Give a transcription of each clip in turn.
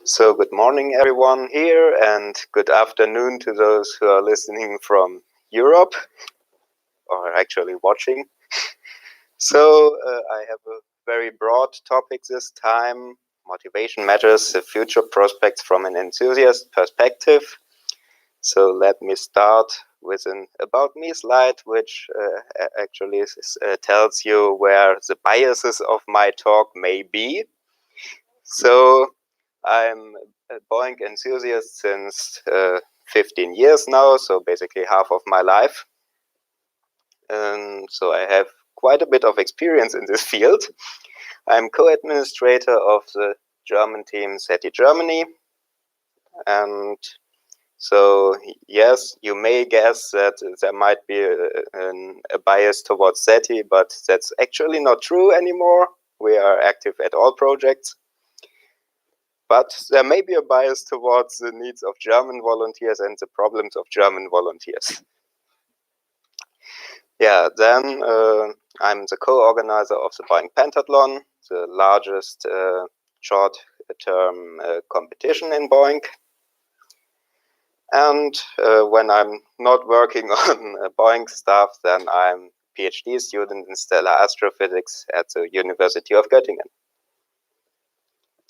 So good morning everyone here, and good afternoon to those who are listening from Europe, or actually watching. So I have a very broad topic this time: motivation matters, the future prospects from an enthusiast perspective. So let me start with an about me slide, which actually tells you where the biases of my talk may be. So I'm a BOINC enthusiast since 15 years now, so basically half of my life. So I have quite a bit of experience in this field. I'm co-administrator of the German team SETI Germany. And so, yes, you may guess that there might be a bias towards SETI, but that's actually not true anymore. We are active at all projects. But there may be a bias towards the needs of German volunteers and the problems of German volunteers. Yeah, then I'm the co-organizer of the BOINC Pentathlon, the largest short-term competition in BOINC. And when I'm not working on BOINC stuff, then I'm a PhD student in stellar astrophysics at the University of Göttingen.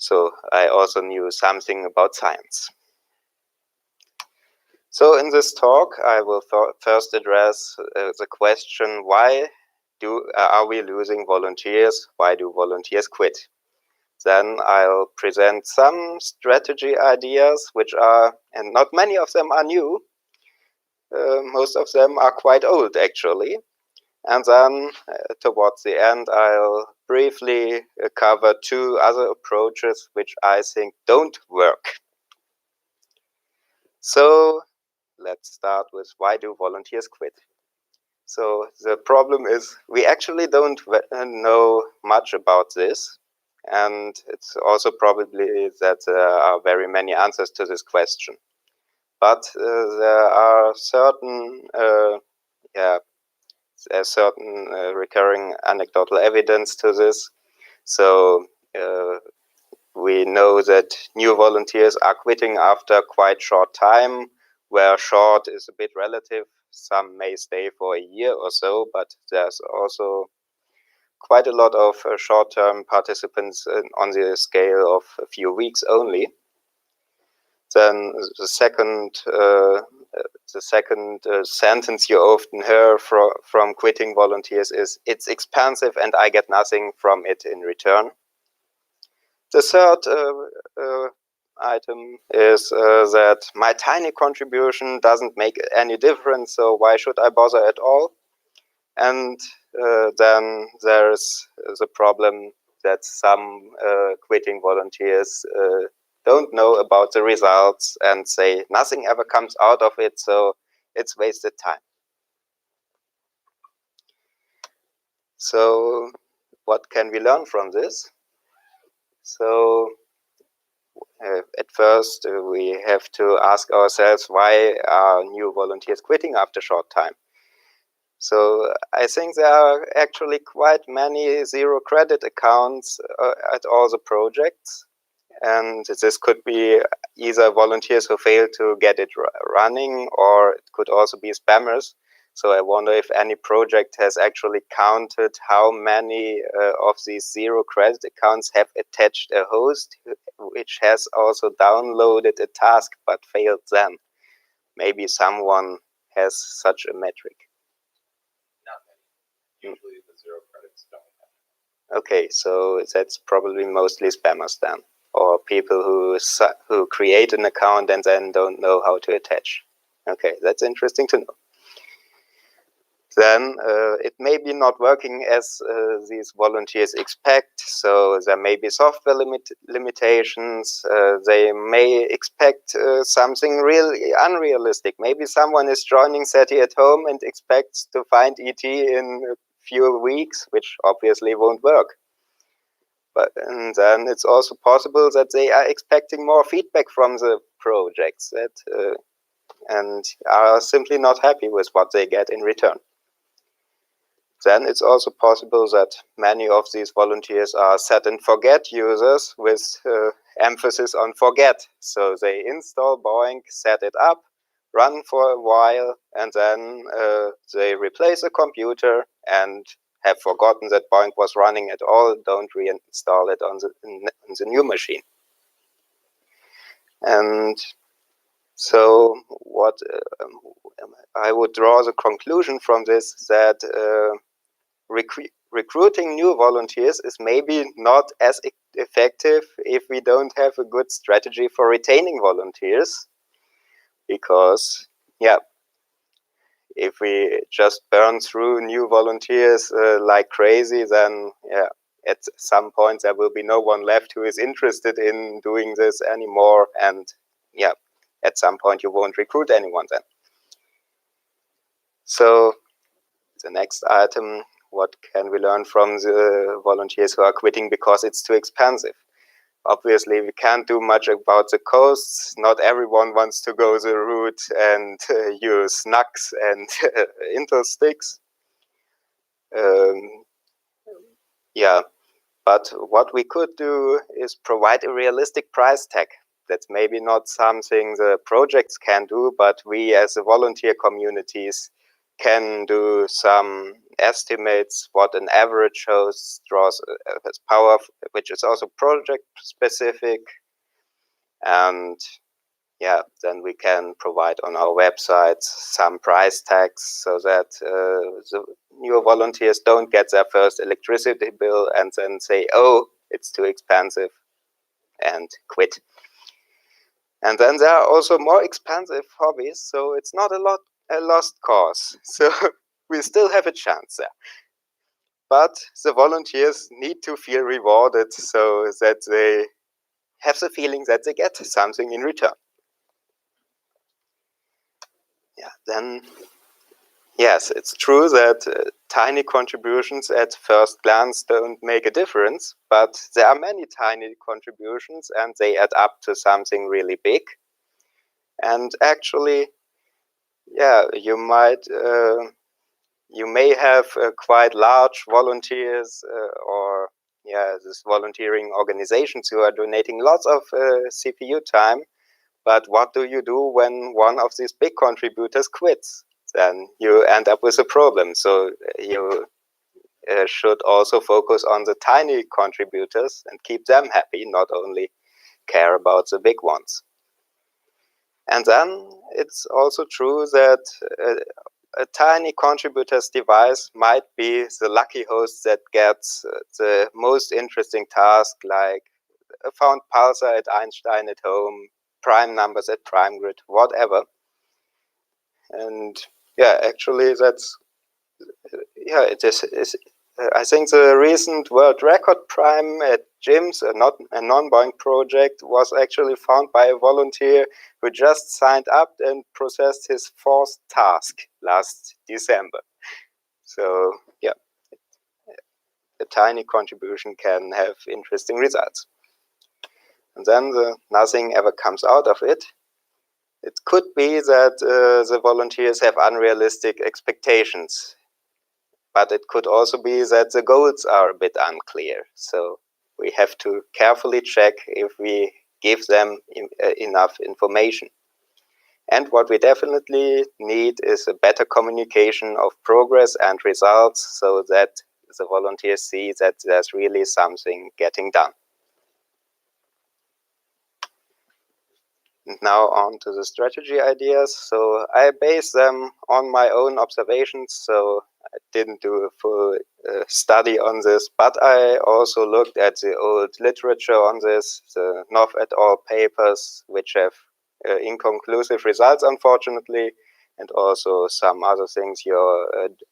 So I also knew something about science. So in this talk, I will first address the question, why are we losing volunteers? Why do volunteers quit? Then I'll present some strategy ideas, which are, and not many of them are new. Most of them are quite old, actually. And then towards the end, I'll briefly cover two other approaches which I think don't work. So let's start with, why do volunteers quit? So the problem is we actually don't know much about this. And it's also probably that there are very many answers to this question. But there are certain recurring anecdotal evidence to this. So we know that new volunteers are quitting after quite short time, where short is a bit relative. Some may stay for a year or so, but there's also quite a lot of short-term participants on the scale of a few weeks only. Then the second sentence you often hear from quitting volunteers is, it's expensive and I get nothing from it in return. The third item is that my tiny contribution doesn't make any difference, so why should I bother at all? And then there's the problem that some quitting volunteers don't know about the results and say nothing ever comes out of it, so it's wasted time. So what can we learn from this? So at first we have to ask ourselves, why are new volunteers quitting after short time? So I think there are actually quite many zero credit accounts at all the projects. And this could be either volunteers who fail to get it running, or it could also be spammers. So I wonder if any project has actually counted how many of these zero credit accounts have attached a host which has also downloaded a task but failed then. Maybe someone has such a metric. Usually the zero credits don't have. Okay, so that's probably mostly spammers then, or people who create an account and then don't know how to attach. Okay, that's interesting to know. Then it may be not working as these volunteers expect, so there may be software limitations. They may expect something really unrealistic. Maybe someone is joining SETI at home and expects to find ET in a few weeks, which obviously won't work. And then it's also possible that they are expecting more feedback from the projects and are simply not happy with what they get in return. then it's also possible that many of these volunteers are set and forget users with emphasis on forget. So they install BOINC, set it up, run for a while, and then they replace the computer and have forgotten that BOINC was running at all, don't reinstall it on the new machine. And so what I would draw the conclusion from this, that recruiting new volunteers is maybe not as effective if we don't have a good strategy for retaining volunteers, because if we just burn through new volunteers like crazy, then at some point there will be no one left who is interested in doing this anymore, and at some point you won't recruit anyone then. So the next item, what can we learn from the volunteers who are quitting because it's too expensive? Obviously, we can't do much about the costs. Not everyone wants to go the route and use NUCs and Intel sticks. But what we could do is provide a realistic price tag. That's maybe not something the projects can do, but we as a volunteer communities can do some estimates what an average host draws as power, which is also project specific. And then we can provide on our websites some price tags so that the new volunteers don't get their first electricity bill and then say, oh, it's too expensive, and quit. And then there are also more expensive hobbies, so it's not a lost cause. So we still have a chance there. But the volunteers need to feel rewarded so that they have the feeling that they get something in return. Then yes, it's true that tiny contributions at first glance don't make a difference, but there are many tiny contributions and they add up to something really big. And actually, you may have quite large volunteers or these volunteering organizations who are donating lots of CPU time. But what do you do when one of these big contributors quits? Then you end up with a problem. So you should also focus on the tiny contributors and keep them happy, not only care about the big ones. And then it's also true that a tiny contributor's device might be the lucky host that gets the most interesting task, like a found pulsar at Einstein at home, prime numbers at prime grid, whatever. And actually that's it is I think the recent world record prime at GIMS, a non-BOINC project, was actually found by a volunteer who just signed up and processed his fourth task last December. So a tiny contribution can have interesting results. And then nothing ever comes out of it. It could be that the volunteers have unrealistic expectations, but it could also be that the goals are a bit unclear. So we have to carefully check if we give them enough information. And what we definitely need is a better communication of progress and results so that the volunteers see that there's really something getting done. Now on to the strategy ideas. So I base them on my own observations. So I didn't do a full study on this, but I also looked at the old literature on this, the Knopf et al. Papers, which have inconclusive results, unfortunately, and also some other things, your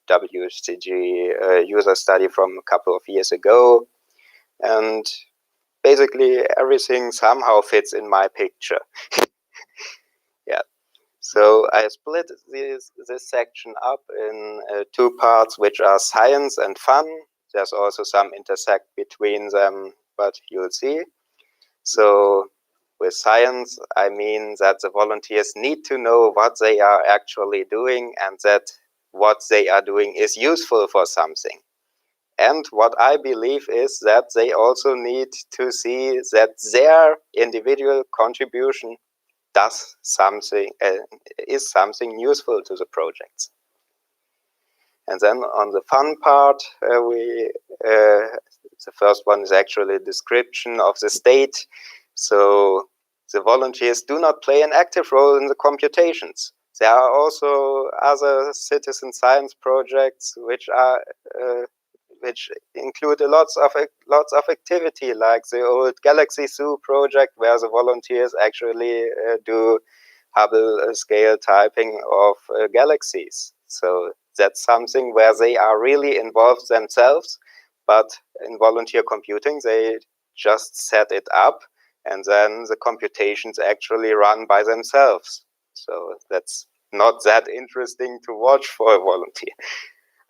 WCG user study from a couple of years ago. And basically everything somehow fits in my picture. So I split this section up in two parts, which are science and fun. There's also some intersect between them, but you'll see. So with science, I mean that the volunteers need to know what they are actually doing and that what they are doing is useful for something. And what I believe is that they also need to see that their individual contribution does something, is something useful to the projects. And then on the fun part, the first one is actually a description of the state. So the volunteers do not play an active role in the computations. There are also other citizen science projects which include lots of activity, like the old Galaxy Zoo project, where the volunteers actually do Hubble scale typing of galaxies. So that's something where they are really involved themselves, but in volunteer computing, they just set it up, and then the computations actually run by themselves. So that's not that interesting to watch for a volunteer,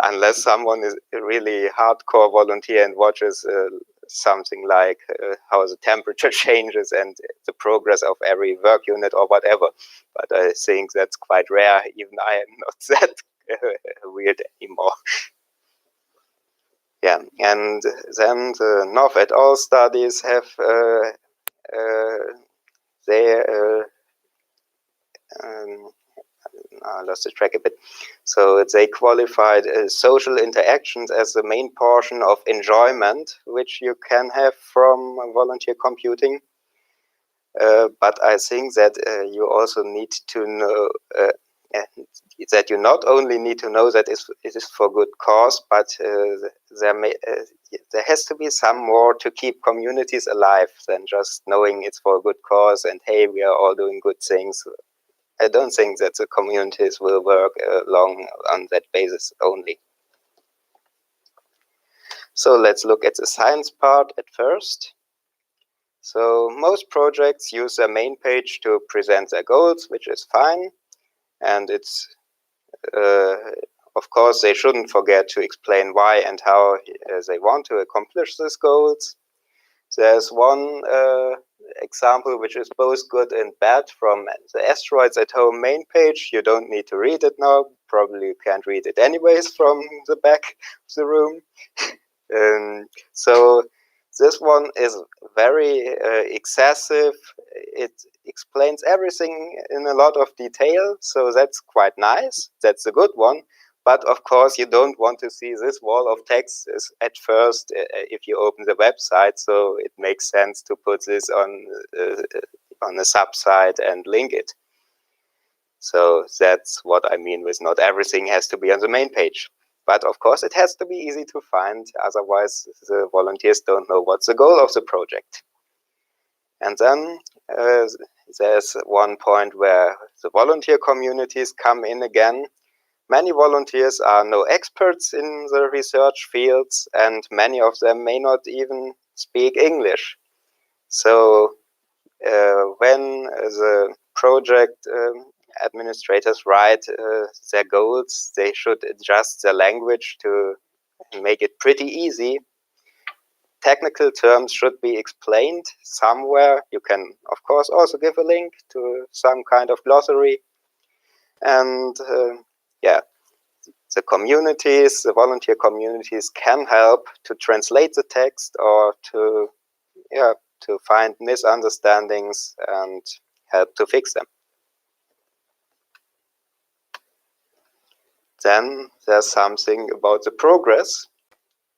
unless someone is a really hardcore volunteer and watches something like how the temperature changes and the progress of every work unit or whatever. But I think that's quite rare. Even I am not that weird anymore. Yeah, and then the Knopf et al. Studies have I lost the track a bit. So they qualified social interactions as the main portion of enjoyment, which you can have from volunteer computing. But I think that you also need to know that you not only need to know that it is for good cause, but there has to be some more to keep communities alive than just knowing it's for a good cause and hey, we are all doing good things. I don't think that the communities will work long on that basis only. So let's look at the science part at first. So most projects use their main page to present their goals, which is fine. And it's, of course, they shouldn't forget to explain why and how they want to accomplish these goals. There's one example which is both good and bad from the Asteroids at Home main page. You don't need to read it now. Probably you can't read it anyways from the back of the room. So this one is very excessive. It explains everything in a lot of detail, so that's quite nice. That's a good one. But of course, you don't want to see this wall of text at first if you open the website. So it makes sense to put this on a subsite and link it. So that's what I mean with not everything has to be on the main page. But of course, it has to be easy to find. Otherwise, the volunteers don't know what's the goal of the project. And then there's one point where the volunteer communities come in again. Many volunteers are no experts in the research fields, and many of them may not even speak English. So when the project administrators write their goals, they should adjust their language to make it pretty easy. Technical terms should be explained somewhere. You can, of course, also give a link to some kind of glossary. And yeah, the communities, the volunteer communities can help to translate the text or to find misunderstandings and help to fix them. Then there's something about the progress.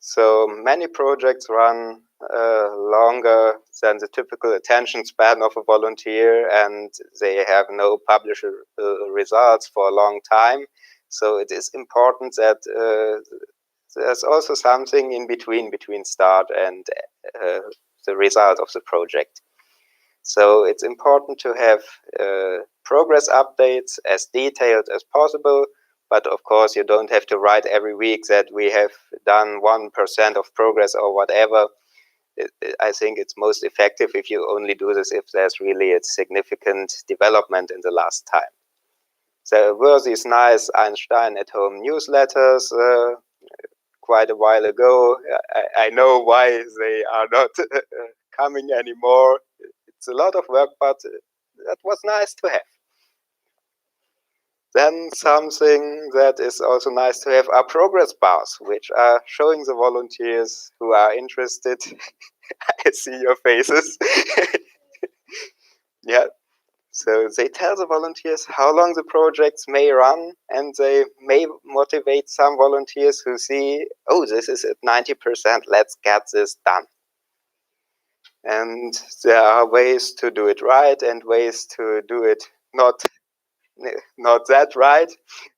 So many projects run longer than the typical attention span of a volunteer, and they have no publishable results for a long time. So it is important that there's also something in between start and the result of the project. So it's important to have progress updates as detailed as possible. But of course, you don't have to write every week that we have done 1% of progress or whatever. I think it's most effective if you only do this if there's really a significant development in the last time. There were these nice Einstein at Home newsletters quite a while ago. I know why they are not coming anymore. It's a lot of work, but that was nice to have. Then something that is also nice to have are progress bars, which are showing the volunteers who are interested. I see your faces. Yeah. So they tell the volunteers how long the projects may run, and they may motivate some volunteers who see, oh, this is at 90%, let's get this done. And there are ways to do it right and ways to do it not that right.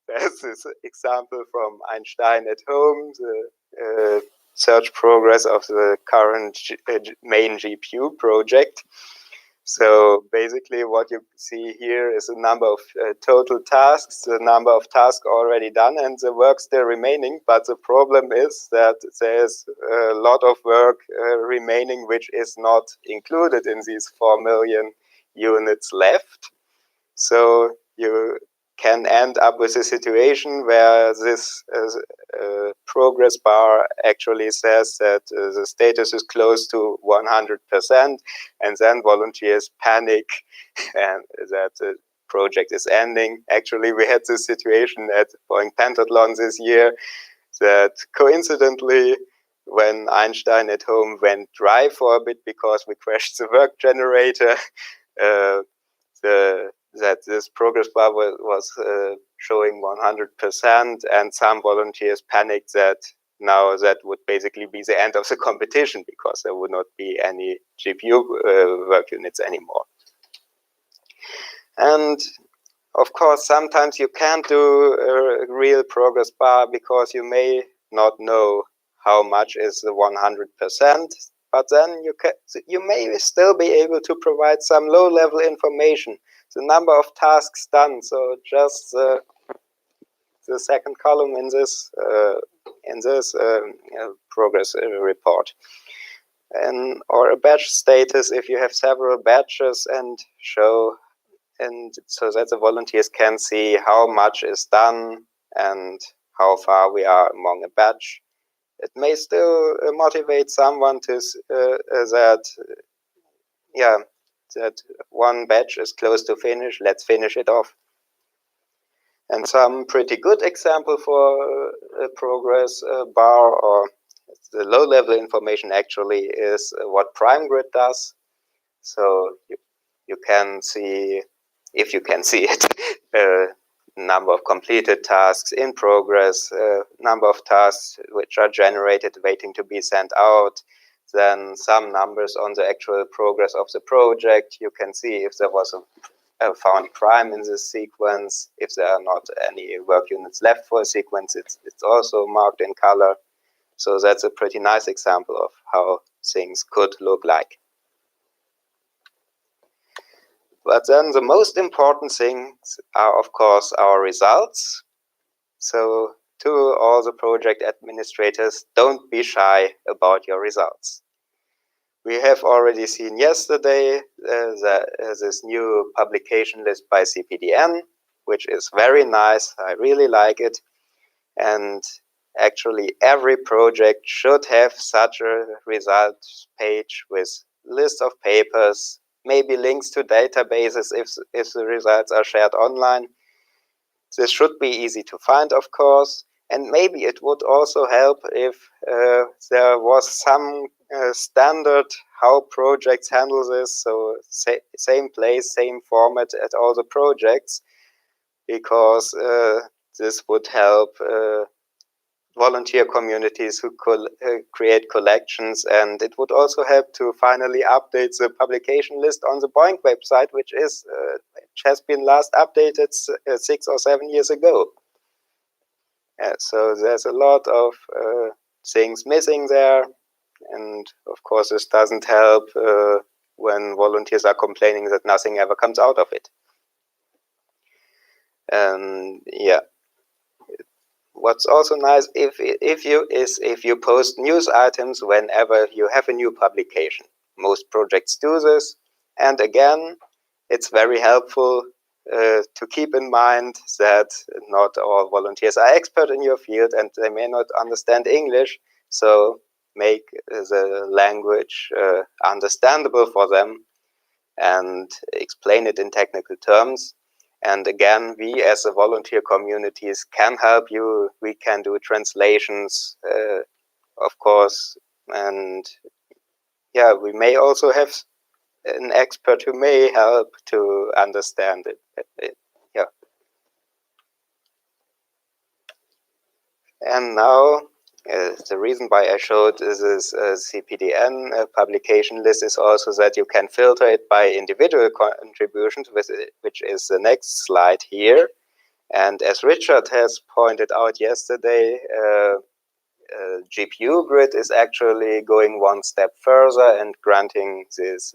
There's this example from Einstein at Home, the search progress of the current main GPU project. So basically what you see here is a number of total tasks, the number of tasks already done, and the work still remaining. But the problem is that there's a lot of work remaining which is not included in these 4 million units left. So you can end up with a situation where this progress bar actually says that the status is close to 100%, and then volunteers panic and that the project is ending. Actually, we had this situation at BOINC Pentathlon this year that coincidentally, when Einstein at Home went dry for a bit because we crashed the work generator, that this progress bar was showing 100%, and some volunteers panicked that now that would basically be the end of the competition because there would not be any GPU work units anymore. And of course, sometimes you can't do a real progress bar because you may not know how much is the 100%. But then you may still be able to provide some low-level information, the number of tasks done. So just the second column in this progress report, or a batch status if you have several batches, and so that the volunteers can see how much is done and how far we are among a batch. It may still motivate someone to that one batch is close to finish, let's finish it off. And some pretty good example for a progress bar or the low-level information actually is what PrimeGrid does. So you can see, if you can see it, number of completed tasks in progress, number of tasks which are generated waiting to be sent out, then some numbers on the actual progress of the project. You can see if there was a found prime in this sequence. If there are not any work units left for a sequence, it's also marked in color. So that's a pretty nice example of how things could look like. But then the most important things are, of course, our results. So to all the project administrators, don't be shy about your results. We have already seen yesterday this new publication list by CPDN, which is very nice. I really like it. And actually, every project should have such a results page with list of papers, maybe links to databases if the results are shared online. This should be easy to find, of course. And maybe it would also help if there was some standard how projects handle this. So same place, same format at all the projects, because this would help volunteer communities who create collections, and it would also help to finally update the publication list on the BOINC website, which has been last updated 6 or 7 years ago. So there's a lot of things missing there, and of course this doesn't help when volunteers are complaining that nothing ever comes out of it. And yeah. What's also nice if you post news items whenever you have a new publication. Most projects do this, and again, it's very helpful to keep in mind that not all volunteers are expert in your field, and they may not understand English. So make the language understandable for them and explain it in technical terms. And again, we as the volunteer communities can help you. We can do translations, of course, and yeah, we may also have an expert who may help to understand it. Yeah. And now, the reason why I showed this CPDN publication list is also that you can filter it by individual contributions, which is the next slide here. And as Richard has pointed out yesterday, GPU grid is actually going one step further and granting this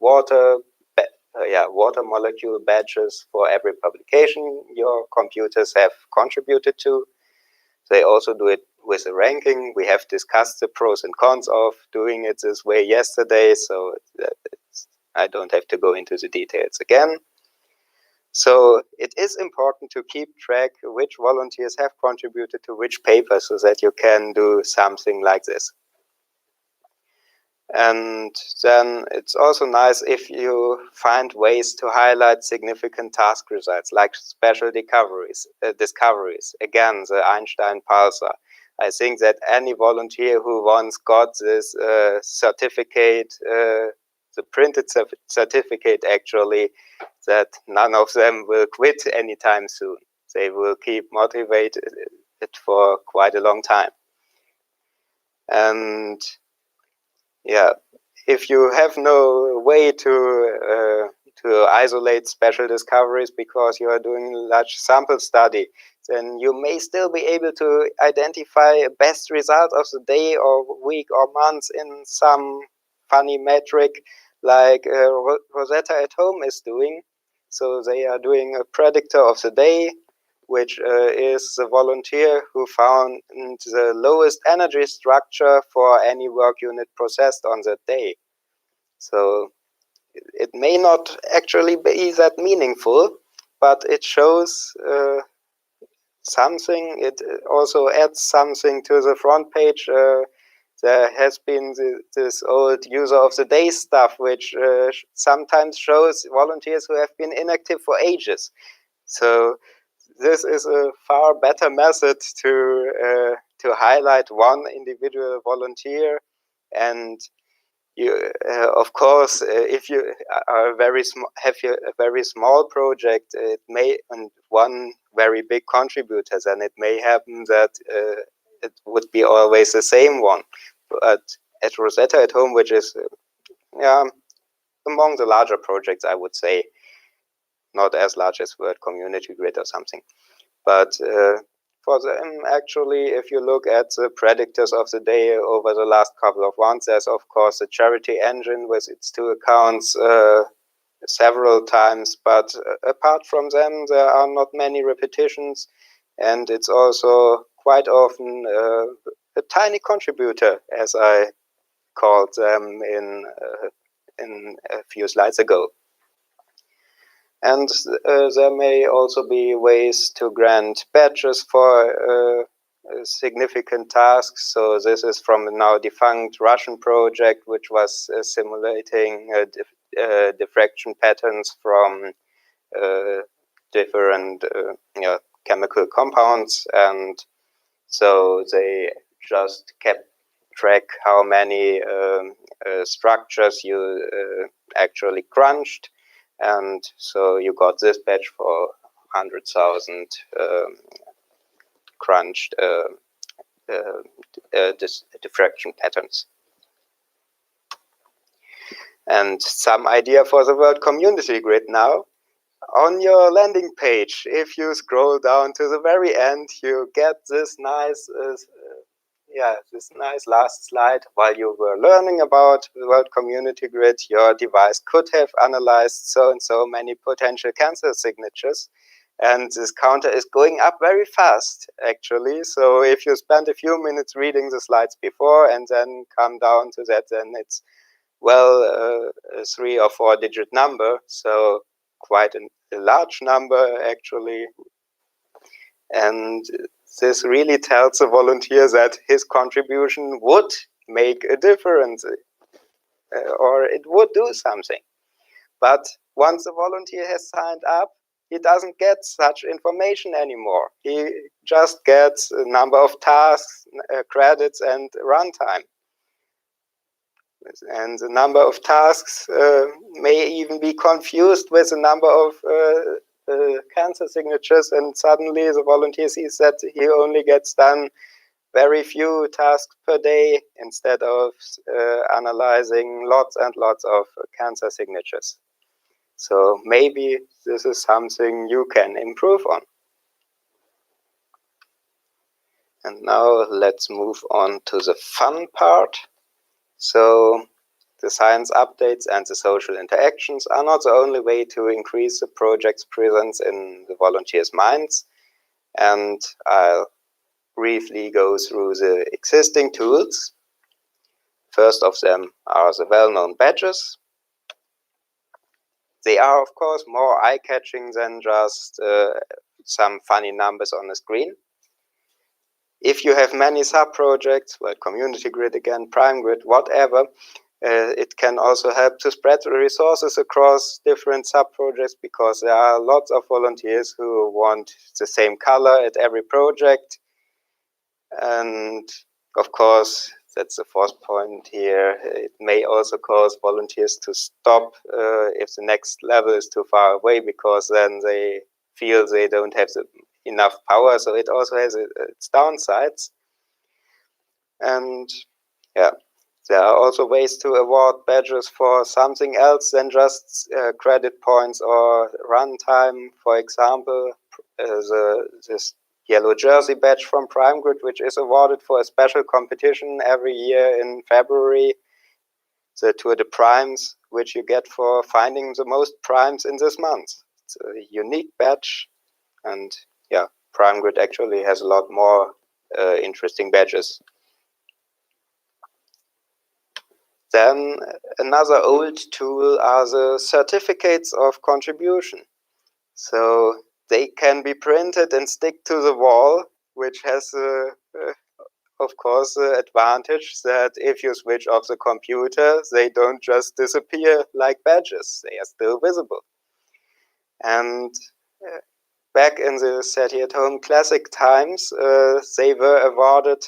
water molecule badges for every publication your computers have contributed to. They also do it with a ranking. We have discussed the pros and cons of doing it this way yesterday, so I don't have to go into the details again. So it is important to keep track which volunteers have contributed to which paper so that you can do something like this. And then it's also nice if you find ways to highlight significant task results, like special discoveries. Again, the Einstein pulsar. I think that any volunteer who once got this certificate, the printed certificate actually, that none of them will quit anytime soon. They will keep motivated for quite a long time. And yeah, if you have no way to isolate special discoveries because you are doing a large sample study, then you may still be able to identify a best result of the day or week or month in some funny metric like Rosetta at Home is doing. So they are doing a predictor of the day, which is the volunteer who found the lowest energy structure for any work unit processed on that day. So it may not actually be that meaningful, but it shows something. It also adds something to the front page. There has been this old user of the day stuff, which sometimes shows volunteers who have been inactive for ages. So this is a far better method to highlight one individual volunteer. And you, of course, if you are have a very small project, it may, and one very big contributor, then it may happen that it would be always the same one. But at Rosetta at Home, which is among the larger projects, I would say, not as large as World Community Grid or something. But for them, actually, if you look at the predictors of the day over the last couple of months, there's, of course, the charity engine with its 2 accounts several times. But apart from them, there are not many repetitions. And it's also quite often a tiny contributor, as I called them in a few slides ago. And there may also be ways to grant badges for significant tasks. So this is from a now defunct Russian project, which was simulating diffraction patterns from different chemical compounds. And so they just kept track how many structures you actually crunched. And so you got this badge for 100,000 crunched diffraction patterns. And some idea for the World Community Grid now. On your landing page, if you scroll down to the very end, you get this nice this nice last slide. While you were learning about the World Community Grid, your device could have analyzed so and so many potential cancer signatures. And this counter is going up very fast, actually. So if you spend a few minutes reading the slides before and then come down to that, then it's, well, a 3 or 4 digit number. So quite a large number, actually. And this really tells the volunteer that his contribution would make a difference or it would do something. But once the volunteer has signed up, he doesn't get such information anymore. He just gets a number of tasks, credits, and runtime. And the number of tasks may even be confused with the number of cancer signatures, and suddenly the volunteer sees that he only gets done very few tasks per day instead of analyzing lots and lots of cancer signatures. So maybe this is something you can improve on. And now let's move on to the fun part. So the science updates and the social interactions are not the only way to increase the project's presence in the volunteers' minds. And I'll briefly go through the existing tools. First of them are the well-known badges. They are, of course, more eye-catching than just some funny numbers on the screen. If you have many sub-projects, well, community grid again, prime grid, whatever, it can also help to spread the resources across different sub-projects, because there are lots of volunteers who want the same color at every project. And of course, that's the fourth point here. It may also cause volunteers to stop if the next level is too far away, because then they feel they don't have enough power. So it also has its downsides. And yeah, there are also ways to award badges for something else than just credit points or runtime. For example, this yellow jersey badge from Prime Grid, which is awarded for a special competition every year in February, the Tour de Primes, which you get for finding the most primes in this month. It's a unique badge, and yeah, Prime Grid actually has a lot more interesting badges. Then another old tool are the certificates of contribution. So they can be printed and stick to the wall, which has, of course, the advantage that if you switch off the computer, they don't just disappear like badges. They are still visible. And back in the SETI at Home classic times, they were awarded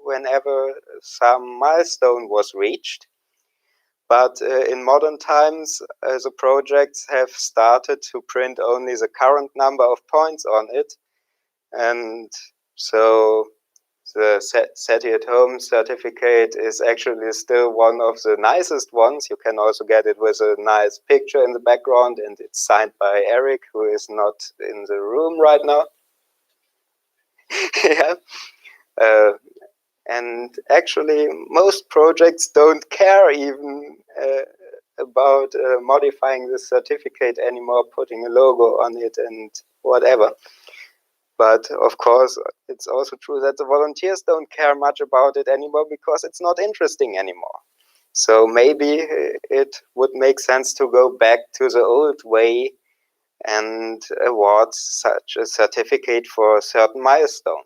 whenever some milestone was reached. But in modern times, the projects have started to print only the current number of points on it. And so the SETI at Home certificate is actually still one of the nicest ones. You can also get it with a nice picture in the background, and it's signed by Eric, who is not in the room right now. Yeah. And actually, most projects don't care even about modifying the certificate anymore, putting a logo on it and whatever. But of course, it's also true that the volunteers don't care much about it anymore, because it's not interesting anymore. So maybe it would make sense to go back to the old way and award such a certificate for a certain milestone.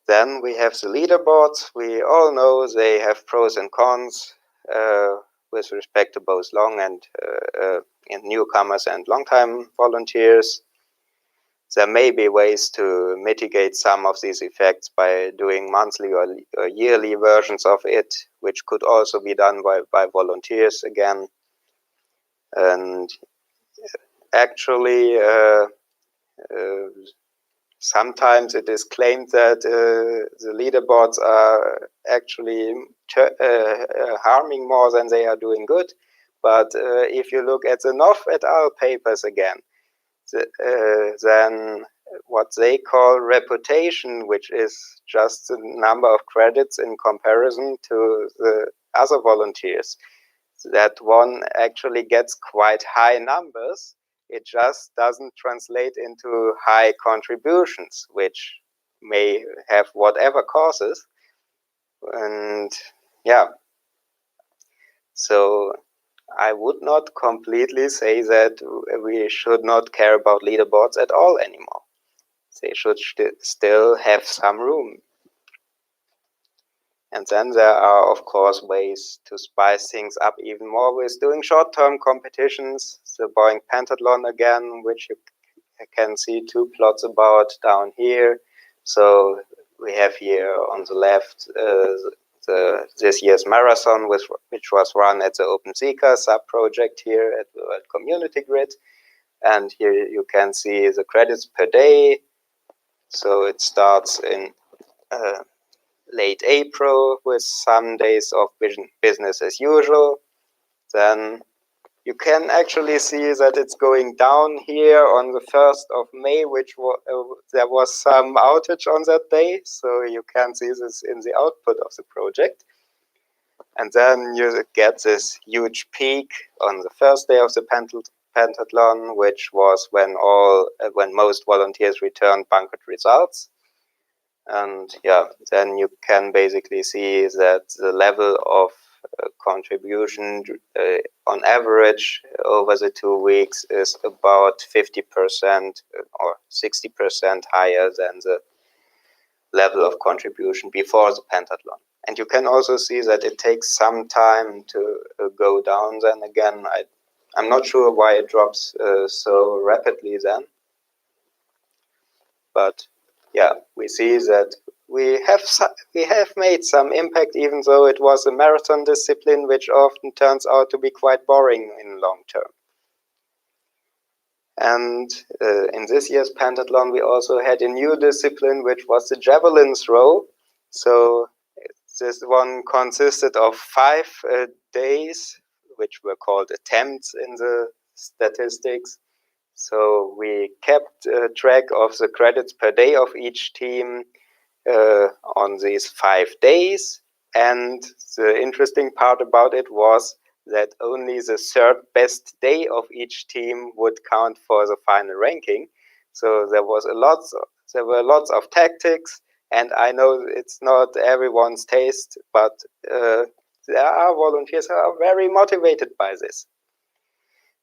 Then we have the leaderboards. We all know they have pros and cons with respect to both long and newcomers and long-time volunteers. There may be ways to mitigate some of these effects by doing monthly or yearly versions of it, which could also be done by volunteers again. And actually, sometimes it is claimed that the leaderboards are actually harming more than they are doing good. But if you look at the Knopf et al. Papers again, then what they call reputation, which is just the number of credits in comparison to the other volunteers, that one actually gets quite high numbers. It just doesn't translate into high contributions, which may have whatever causes. And yeah, so I would not completely say that we should not care about leaderboards at all anymore. They should still have some room. And then there are, of course, ways to spice things up even more with doing short-term competitions. The BOINC pentathlon again, which you can see 2 plots about down here. So we have here on the left this year's marathon, which was run at the OpenSeeker sub-project here at the World Community Grid. And here you can see the credits per day. So it starts in late April with some days of business as usual. Then you can actually see that it's going down here on the 1st of May, which there was some outage on that day. So you can see this in the output of the project. And then you get this huge peak on the first day of the pentathlon, which was when most volunteers returned bunkered results. And yeah, then you can basically see that the level of contribution on average over the 2 weeks is about 50% or 60% higher than the level of contribution before the pentathlon. And you can also see that it takes some time to go down then again. I'm not sure why it drops so rapidly then. But yeah, we see that we have made some impact, even though it was a marathon discipline, which often turns out to be quite boring in long term. And in this year's pentathlon, we also had a new discipline, which was the javelin throw. So this one consisted of 5 days, which were called attempts in the statistics. So we kept track of the credits per day of each team on these 5 days. And the interesting part about it was that only the 3rd best day of each team would count for the final ranking. So there were lots of tactics, and I know it's not everyone's taste, but there are volunteers who are very motivated by this.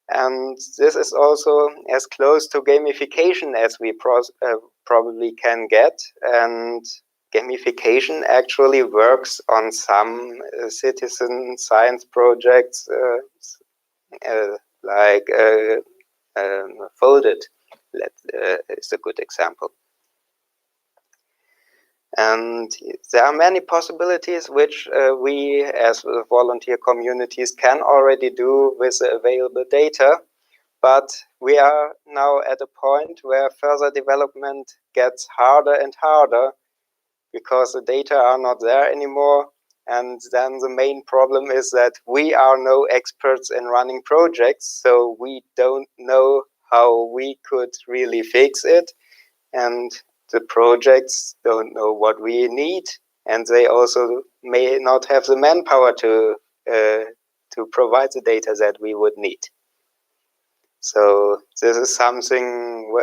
And this is also as close to gamification as we probably can get. And gamification actually works on some citizen science projects like Folded is a good example. And there are many possibilities which we as volunteer communities can already do with the available data, but we are now at a point where further development gets harder and harder because the data are not there anymore. And then the main problem is that we are no experts in running projects, so we don't know how we could really fix it. And the projects don't know what we need, and they also may not have the manpower to provide the data that we would need. So this is something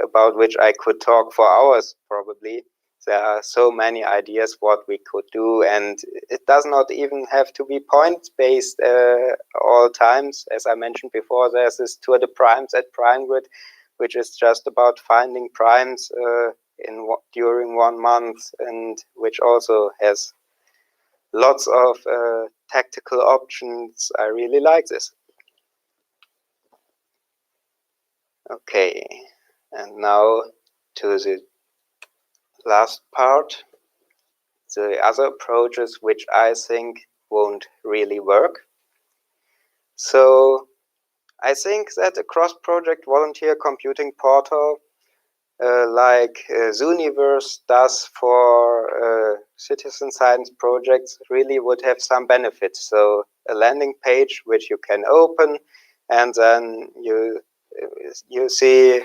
about which I could talk for hours probably. There are so many ideas what we could do, and it does not even have to be point-based all times. As I mentioned before, there's this Tour de Primes at Prime Grid, which is just about finding primes during 1 month, and which also has lots of tactical options. I really like this. Okay, and now to the last part, the other approaches which I think won't really work. So I think that a cross-project volunteer computing portal like Zooniverse does for citizen science projects really would have some benefits. So a landing page which you can open, and then you see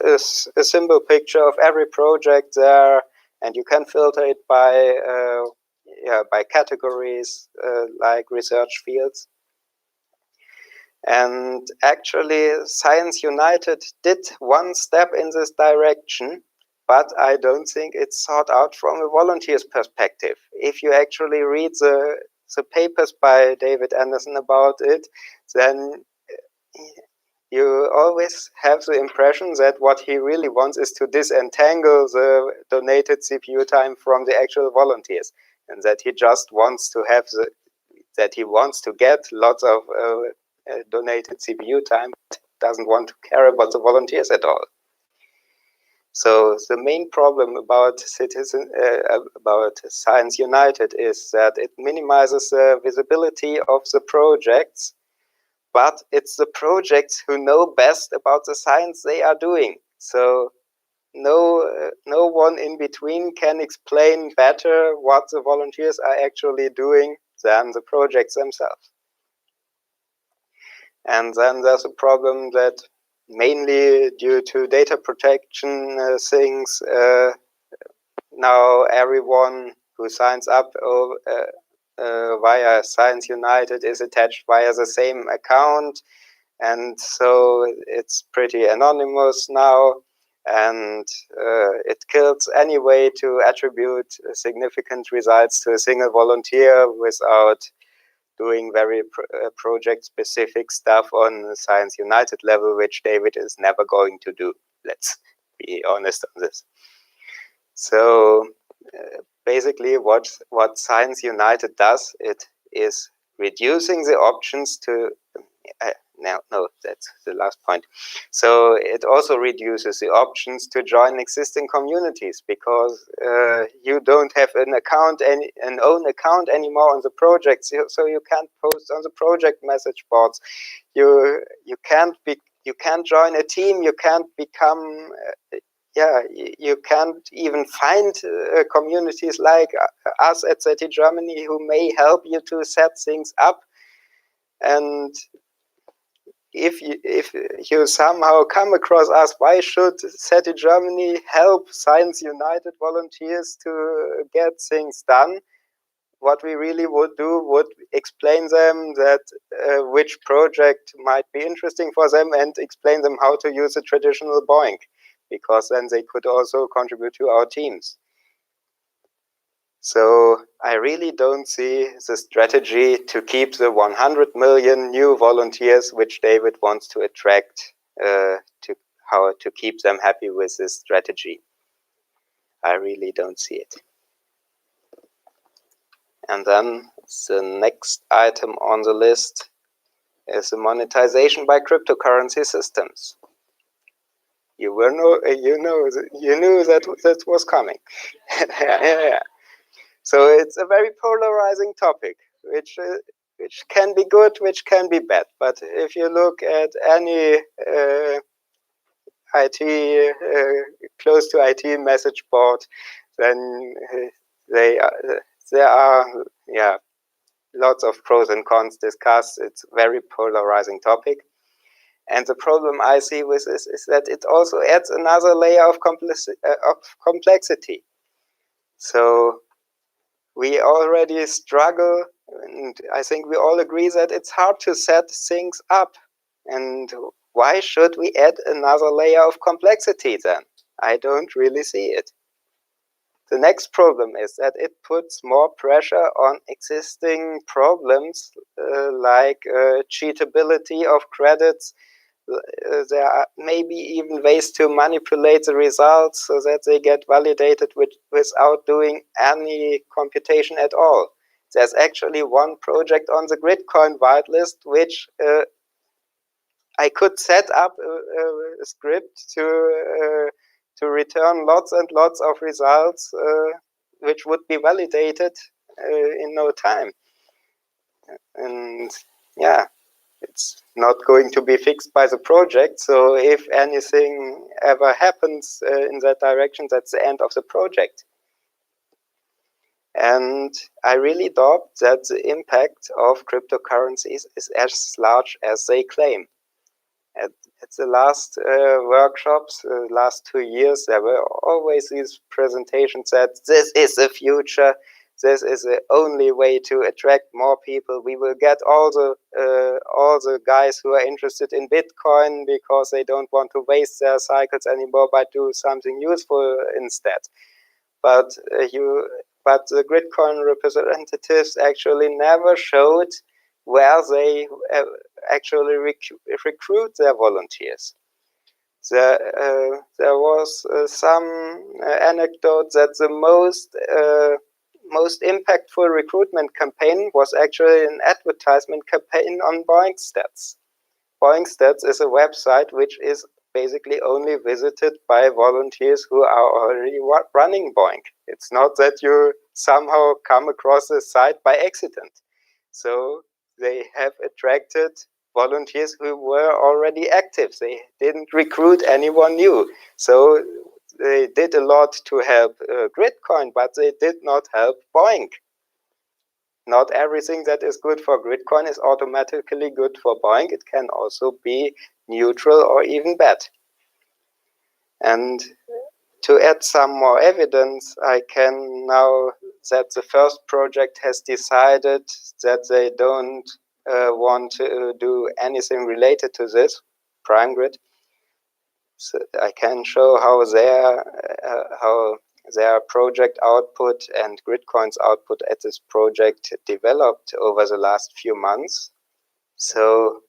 a simple picture of every project there, and you can filter it by categories like research fields. And actually, Science United did one step in this direction, but I don't think it's thought out from a volunteer's perspective. If you actually read the papers by David Anderson about it, then you always have the impression that what he really wants is to disentangle the donated CPU time from the actual volunteers, and that he just wants to have that he wants to get lots of donated CPU time, but doesn't want to care about the volunteers at all. So the main problem about Science United is that it minimizes the visibility of the projects, but it's the projects who know best about the science they are doing. So no one in between can explain better what the volunteers are actually doing than the projects themselves. And then there's a problem that mainly due to data protection things, now everyone who signs up via Science United is attached via the same account, and so it's pretty anonymous now, and it kills any way to attribute significant results to a single volunteer without doing very project-specific stuff on the Science United level, which David is never going to do. Let's be honest on this. So basically what Science United does, it is reducing the options to no, that's the last point. So it also reduces the options to join existing communities, because you don't have an own account anymore on the project, so you can't post on the project message boards. You can't join a team. You can't become you can't even find communities like us at SETI Germany who may help you to set things up. And if you somehow come across us, why should SETI Germany help Science United volunteers to get things done? What we really would do would explain them that which project might be interesting for them, and explain them how to use a traditional BOINC, because then they could also contribute to our teams. So I really don't see the strategy to keep the 100 million new volunteers which David wants to attract, how to keep them happy with this strategy. I really don't see it. And then the next item on the list is the monetization by cryptocurrency systems. You knew that was coming. Yeah. So it's a very polarizing topic, which can be good, which can be bad. But if you look at any IT close to IT message board, then there are lots of pros and cons discussed. It's a very polarizing topic. And the problem I see with this is that it also adds another layer of complexity. So we already struggle, and I think we all agree that it's hard to set things up. And why should we add another layer of complexity then? I don't really see it. The next problem is that it puts more pressure on existing problems like cheatability of credits. There are maybe even ways to manipulate the results so that they get validated without doing any computation at all. There's actually one project on the Gridcoin whitelist which I could set up a script to return lots and lots of results which would be validated in no time. And yeah, it's not going to be fixed by the project. So if anything ever happens in that direction, that's the end of the project. And I really doubt that the impact of cryptocurrencies is as large as they claim. At the last workshops, last 2 years, there were always these presentations that this is the future. This is the only way to attract more people. We will get all the guys who are interested in Bitcoin because they don't want to waste their cycles anymore, but do something useful instead. But the Gridcoin representatives actually never showed where they actually recruit their volunteers. There was some anecdote that the most impactful recruitment campaign was actually an advertisement campaign on BOINC Stats. BOINC Stats is a website which is basically only visited by volunteers who are already running BOINC. It's not that you somehow come across the site by accident. So they have attracted volunteers who were already active. They didn't recruit anyone new. So they did a lot to help Gridcoin, but they did not help BOINC. Not everything that is good for Gridcoin is automatically good for BOINC. It can also be neutral or even bad. And to add some more evidence, I can now that the first project has decided that they don't want to do anything related to this, PrimeGrid. So I can show how their project output and Gridcoin's output at this project developed over the last few months. So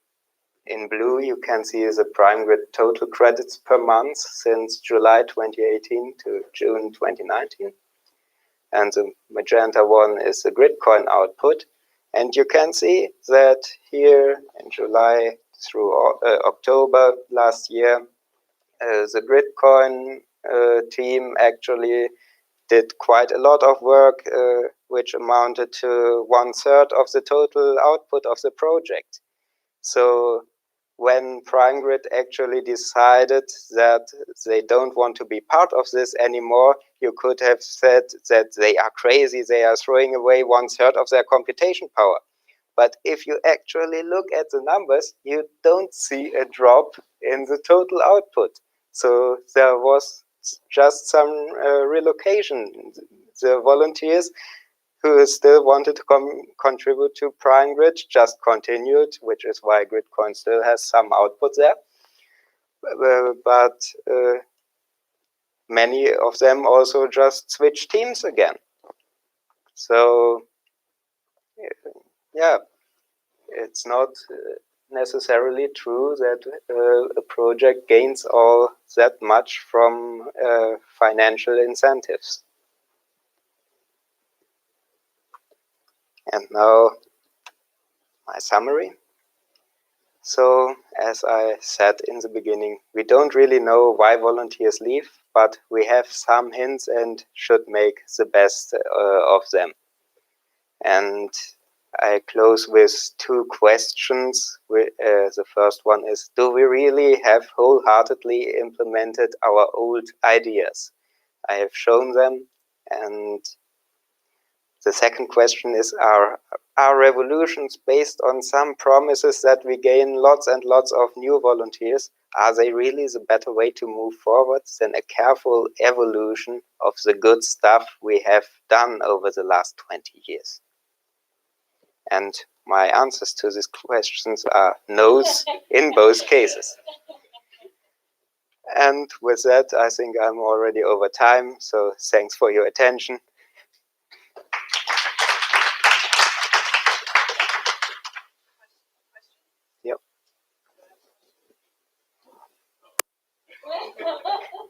in blue, you can see the PrimeGrid total credits per month since July 2018 to June 2019. And the magenta one is the Gridcoin output. And you can see that here in July through October last year, the Gridcoin team actually did quite a lot of work, which amounted to 1/3 of the total output of the project. So when PrimeGrid actually decided that they don't want to be part of this anymore, you could have said that they are crazy, they are throwing away 1/3 of their computation power. But if you actually look at the numbers, you don't see a drop in the total output. So there was just some relocation. The volunteers who still wanted to contribute to PrimeGrid just continued, which is why Gridcoin still has some output there. But many of them also just switched teams again. So yeah, it's not necessarily true that a project gains all that much from financial incentives. And now my summary. So, as I said in the beginning, we don't really know why volunteers leave, but we have some hints and should make the best of them. And I close with two questions. The first one is, do we really have wholeheartedly implemented our old ideas? I have shown them. And the second question is, are revolutions based on some promises that we gain lots and lots of new volunteers? Are they really the better way to move forward than a careful evolution of the good stuff we have done over the last 20 years? And my answers to these questions are no's in both cases. And with that, I think I'm already over time. So thanks for your attention. Yep.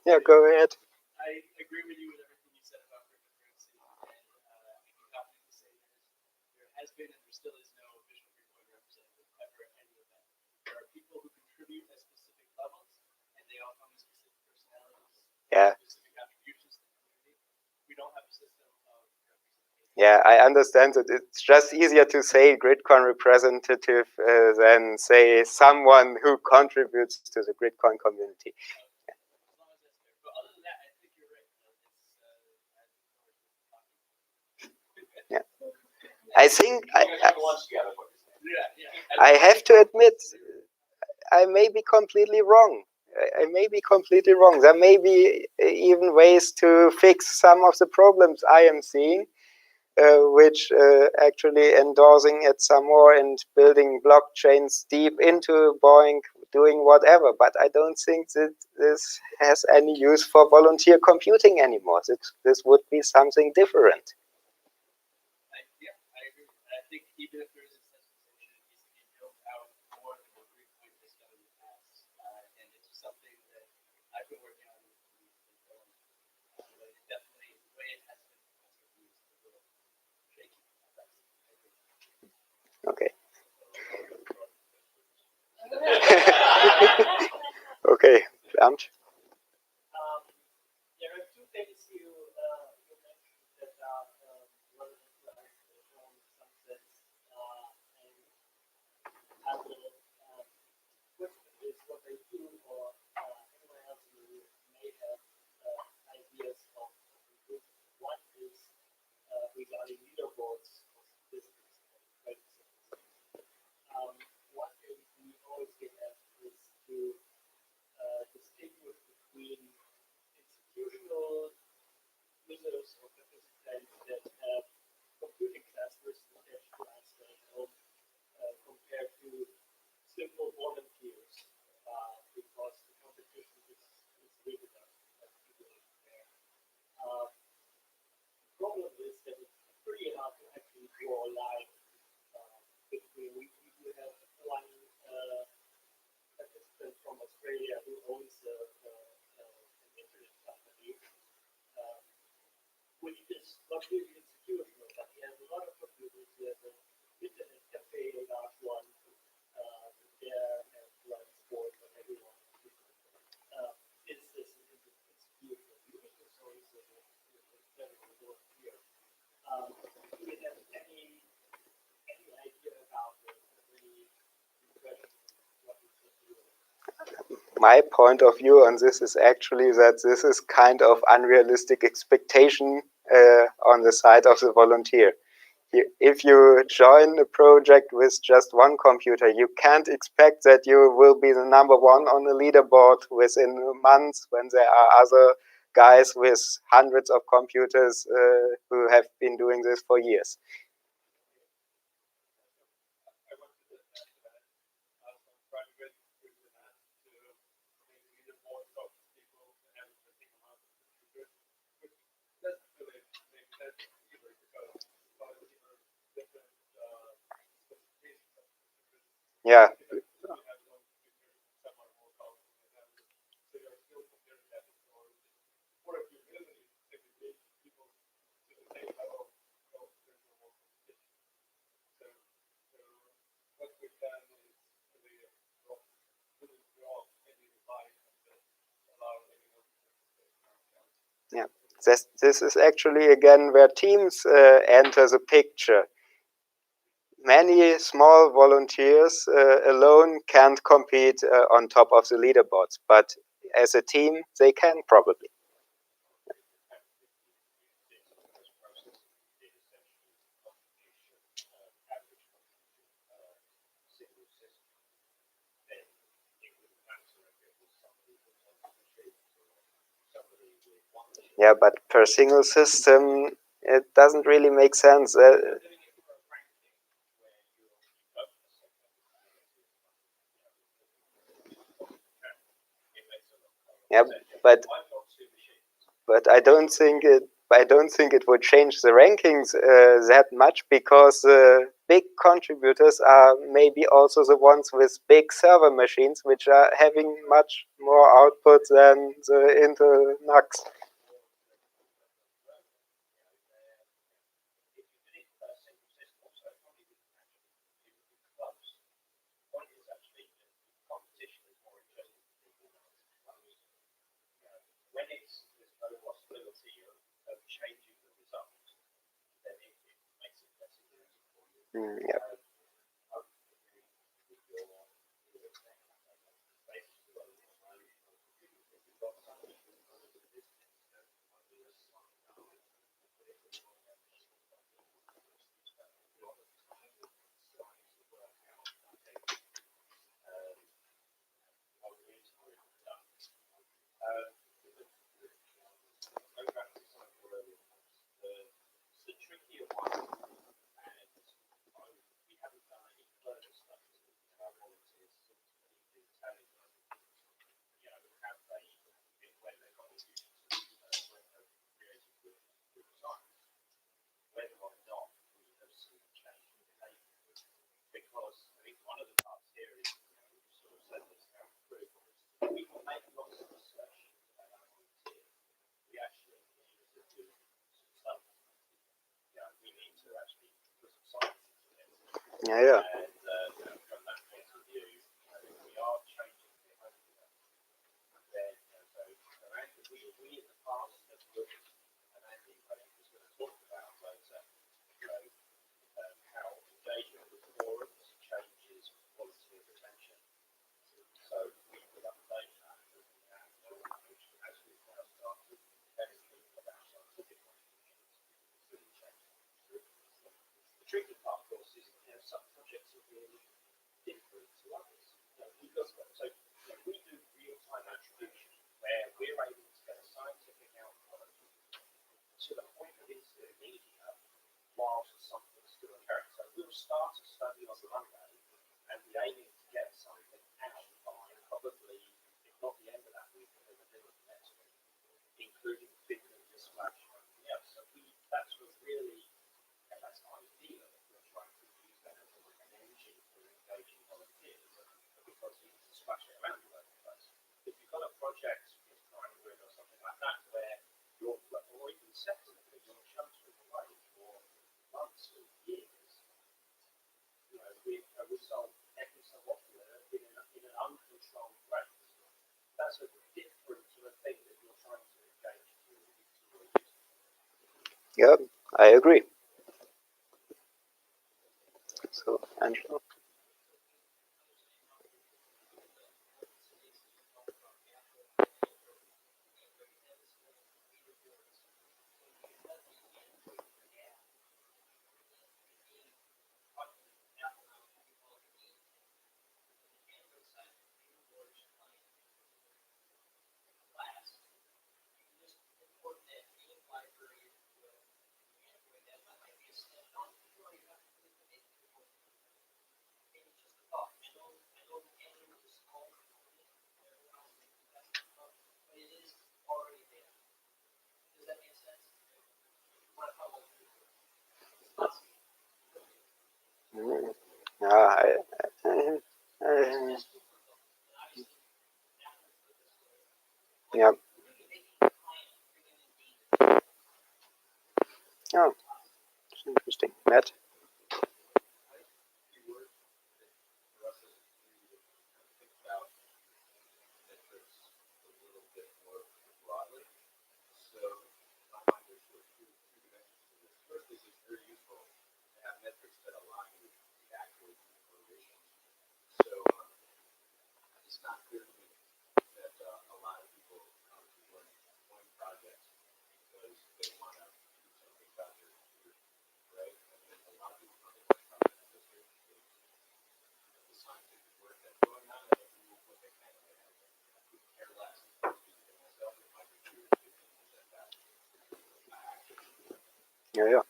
Yeah, go ahead. I agree with you with everything you said about cryptocurrency, and I can confidently say there has been and there still is no official Bitcoin representative ever at any event. There are people who contribute at specific levels, and they all come with specific personalities, specific contributions to the community. We don't have a system of representation. Yeah, I understand that it's just easier to say Gridcoin representative than say someone who contributes to the Gridcoin community. I think I have to admit, I may be completely wrong. There may be even ways to fix some of the problems I am seeing, which actually endorsing it some more and building blockchains deep into BOINC, doing whatever. But I don't think that this has any use for volunteer computing anymore. This would be something different. I agree. I think even if there is a centralization, it needs to be built out more Okay, Bernd. There are two things you mentioned that are relevant to us in some sense, and I will question is what they do, or anyone else who may have ideas of improvement. One is regarding leaderboards of business and credit services. One thing we always get asked is to distinguish between institutional users or participants that have computing clusters attached to Einstein at home compared to simple volunteers because the competition is rigorous. The problem is that it's pretty hard to actually draw a line between. We do have one participant from Australia who owns an internet company, which is not really institutional, but he has a lot of computers. He has an internet cafe, a large one, there and runs sports on everyone. Is this an institutional user, or is it a general volunteer? Do you have any idea about any impression of what is the deal? My point of view on this is actually that this is kind of unrealistic expectation on the side of the volunteer. If you join a project with just one computer, you can't expect that you will be the number one on the leaderboard within months when there are other guys with hundreds of computers who have been doing this for years. I wanted to add to that some private groups and that to maybe leaderboards of people that have a big amount of computers, which doesn't really make sense either because a lot of people are different specifications of computers. Yeah. You have one computer, some are more powerful than others, so you're still comparing that or if you really segregate people to the same level, well, there's no more competition. So what we've done is really draw any line that allow anyone to participate. Yeah, this is actually again where teams enter the picture. Many small volunteers alone can't compete on top of the leaderboards, but as a team, they can probably. Yeah, but per single system, it doesn't really make sense. Yeah, but I don't think it would change the rankings that much because big contributors are maybe also the ones with big server machines, which are having much more output than the Intel NUCs. When there's no possibility of changing the result, then it makes it less interesting for you. Yeah. The trickier one, and we haven't done any further studies with our volunteers since the Italian have they when they're contributing to when they're creating with science, whether or not we have seen a change in behavior. Because I think one of the parts here is, you sort of said this, how critical is we can make lots of research about our volunteers. We actually need to do some stuff. We need to actually put some science into it. Yeah. And from that point of view, we whilst something's still occurring. So we'll start a study on Monday, and we're aiming to get something out by probably, if not the end of that week, but in the middle of next week, including figuring dispatch and everything else. So that's what's really, and that's ideal if we're trying to use that as an engine for engaging volunteers, because you can dispatch it around the workplace. If you've got a project in primary grid or something like that, where you're, or even secondary, your chunks are away for months or years, you know, with a result every so often in an uncontrolled rate. That's a different sort of thing that you're trying to engage to your users. Yeah, I agree. So, Angelo? Yeah. Oh, it's interesting. Matt? Yeah.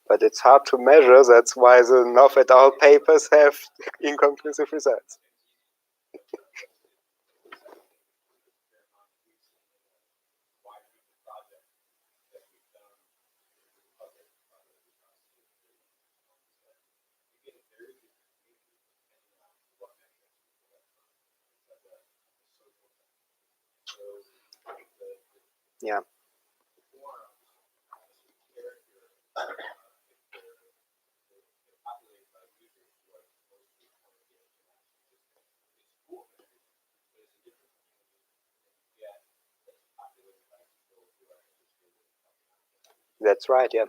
But it's hard to measure. That's why the Not et al. Papers have inconclusive results. Yeah. That's right, yeah.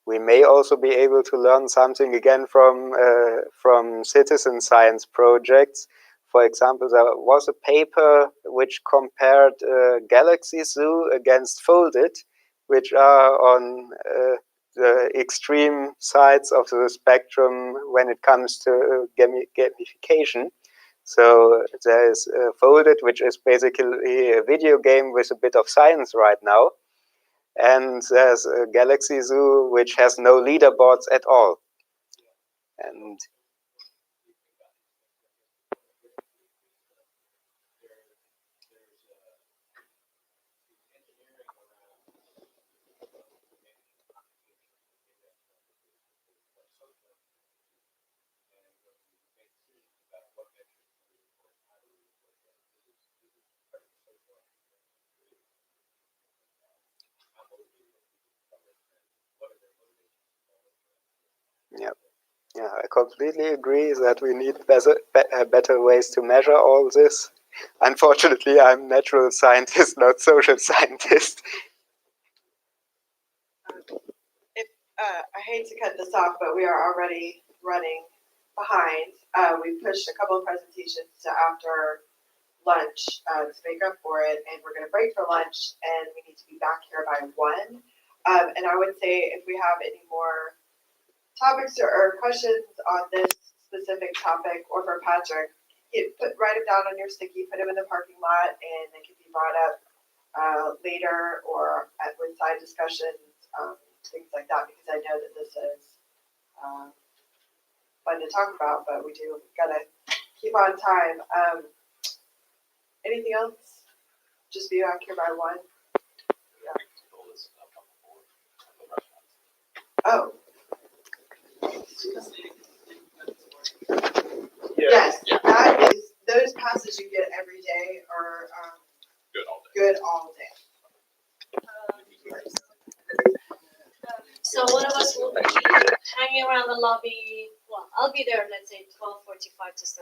We may also be able to learn something again from citizen science projects. For example, there was a paper which compared Galaxy Zoo against Foldit, which are on the extreme sides of the spectrum when it comes to gamification. So there's Foldit, which is basically a video game with a bit of science right now. And there's a Galaxy Zoo which has no leaderboards at all. And yeah, I completely agree that we need better ways to measure all this. Unfortunately, I'm natural scientist, not social scientist. I hate to cut this off, but we are already running behind. We pushed a couple of presentations to after lunch to make up for it, and we're going to break for lunch, and we need to be back here by 1. And I would say if we have any more topics or questions on this specific topic, or for Patrick, write them down on your sticky, put them in the parking lot, and they can be brought up later or with side discussions, things like that, because I know that this is fun to talk about, but we do gotta keep on time. Anything else? Just be back here by 1. Oh. Yes, that is, those passes you get every day are good all day. So one of us will be hanging around the lobby. Well, I'll be there, let's say 12:45 to start.